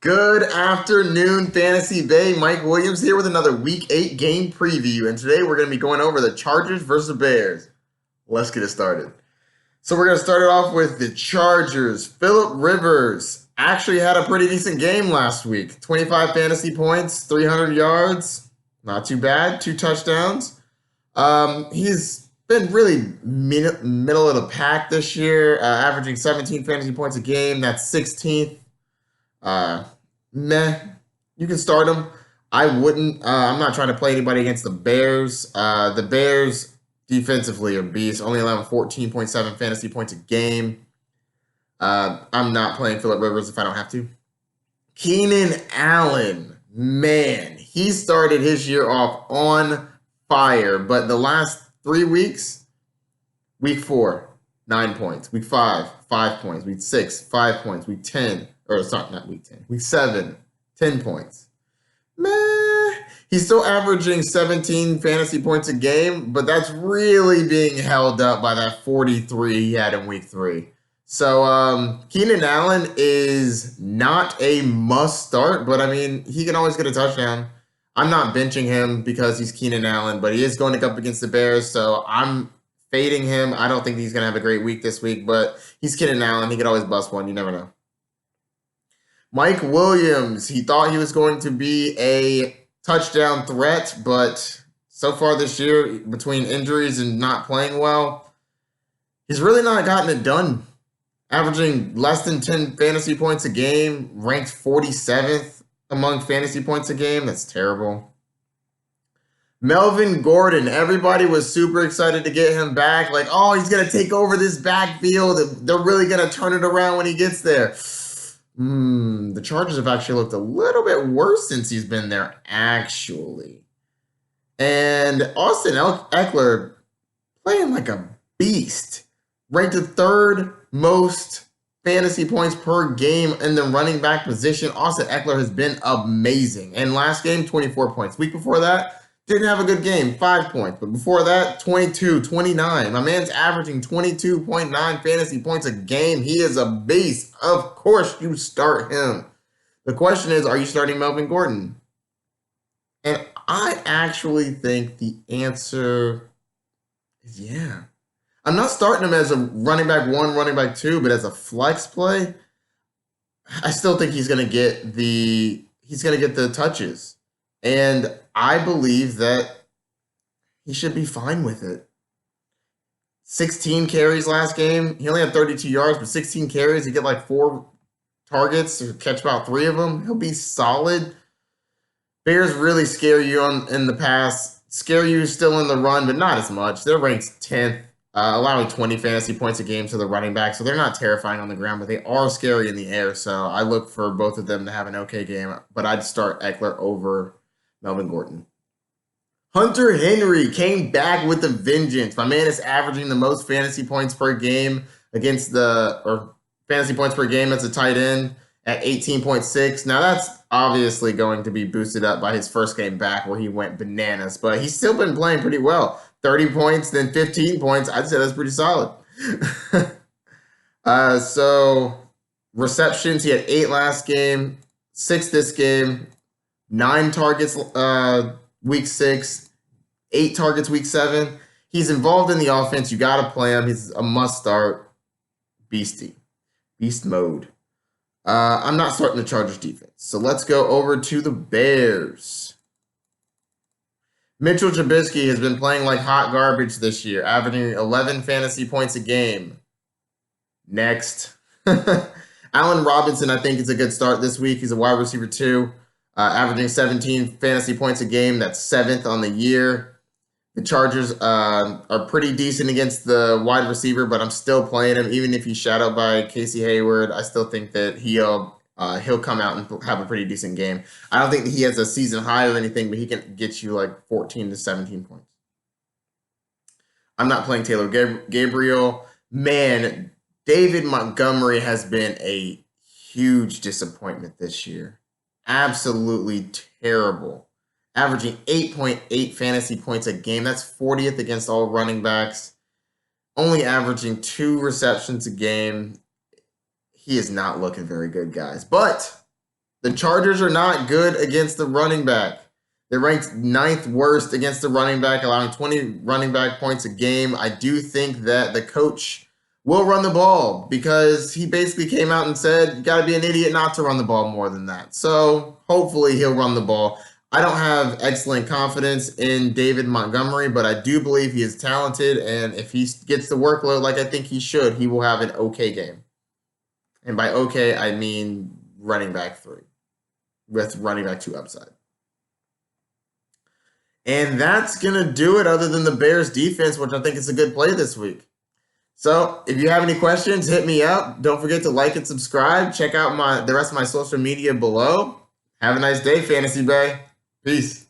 Good afternoon, Fantasy Bay. Mike Williams here with another Week 8 game preview. And today we're going to be going over the Chargers versus the Bears. Let's get it started. So we're going to start it off with the Chargers. Phillip Rivers actually had a pretty decent game last week. 25 fantasy points, 300 yards. Not too bad. 2 touchdowns. He's been really middle of the pack this year, averaging 17 fantasy points a game. That's 16th. Uh, Meh. You can start him. I wouldn't. I'm not trying to play anybody against the Bears. The Bears defensively are beasts, only allowing 14.7 fantasy points a game. I'm not playing Phillip Rivers if I don't have to. Keenan Allen, man, he started his year off on fire, but the last 3 weeks, week 4, 9 points. Week 5, 5 points. Week 6, 5 points. Week 10, or sorry, not week 10. Week 7, 10 points. Meh. He's still averaging 17 fantasy points a game, but that's really being held up by that 43 he had in week 3. So Keenan Allen is not a must start, but I mean, he can always get a touchdown. I'm not benching him because he's Keenan Allen, but he is going up against the Bears, so I'm fading him. I don't think he's going to have a great week this week, but he's Keenan Allen. He could always bust one. You never know. Mike Williams, he thought he was going to be a touchdown threat, but so far this year, between injuries and not playing well, he's really not gotten it done. Averaging less than 10 fantasy points a game, ranked 47th among fantasy points a game. That's terrible. Melvin Gordon, everybody was super excited to get him back. Like, oh, he's going to take over this backfield. They're really going to turn it around when he gets there. The Chargers have actually looked a little bit worse since he's been there, actually. And Austin Eckler playing like a beast. Ranked the 3rd most fantasy points per game in the running back position. Austin Eckler has been amazing. And last game, 24 points. Week before that, didn't have a good game, 5 points. But before that, 22, 29. My man's averaging 22.9 fantasy points a game. He is a beast. Of course you start him. The question is, are you starting Melvin Gordon? And I actually think the answer is yeah. I'm not starting him as a running back 1, running back 2, but as a flex play, I still think he's going to get the touches. And I believe that he should be fine with it. 16 carries last game. He only had 32 yards, but 16 carries. He get like 4 targets or catch about 3 of them. He'll be solid. Bears really scare you in the pass, scare you still in the run, but not as much. They're ranked 10th. Allowing 20 fantasy points a game to the running back. So they're not terrifying on the ground, but they are scary in the air. So I look for both of them to have an okay game, but I'd start Eckler over Melvin Gordon. Hunter Henry came back with a vengeance. My man is averaging the most fantasy points per game fantasy points per game as a tight end at 18.6. Now that's obviously going to be boosted up by his first game back where he went bananas, but he's still been playing pretty well. 30 points, then 15 points. I'd say that's pretty solid. So receptions, he had 8 last game, 6 this game, 9 targets week 6, 8 targets week 7. He's involved in the offense. You got to play him. He's a must start. Beast mode. I'm not starting the Chargers defense. So let's go over to the Bears. Mitchell Trubisky has been playing like hot garbage this year, averaging 11 fantasy points a game. Next. Allen Robinson, I think, is a good start this week. He's a wide receiver 2, averaging 17 fantasy points a game. That's 7th on the year. The Chargers are pretty decent against the wide receiver, but I'm still playing him. Even if he's shadowed by Casey Hayward, I still think that he'll come out and have a pretty decent game. I don't think that he has a season high or anything, but he can get you like 14 to 17 points. I'm not playing Taylor Gabriel. Man, David Montgomery has been a huge disappointment this year. Absolutely terrible. Averaging 8.8 fantasy points a game. That's 40th against all running backs. Only averaging 2 receptions a game. He is not looking very good, guys. But The Chargers are not good against the running back. They're ranked 9th worst against the running back, allowing 20 running back points a game. I do think that the coach will run the ball because he basically came out and said, you got to be an idiot not to run the ball more than that. So hopefully he'll run the ball. I don't have excellent confidence in David Montgomery, but I do believe he is talented. And if he gets the workload like I think he should, he will have an okay game. And by okay, I mean running back 3 with running back 2 upside. And that's going to do it other than the Bears defense, which I think is a good play this week. So if you have any questions, hit me up. Don't forget to like and subscribe. Check out the rest of my social media below. Have a nice day, Fantasy Bay. Peace.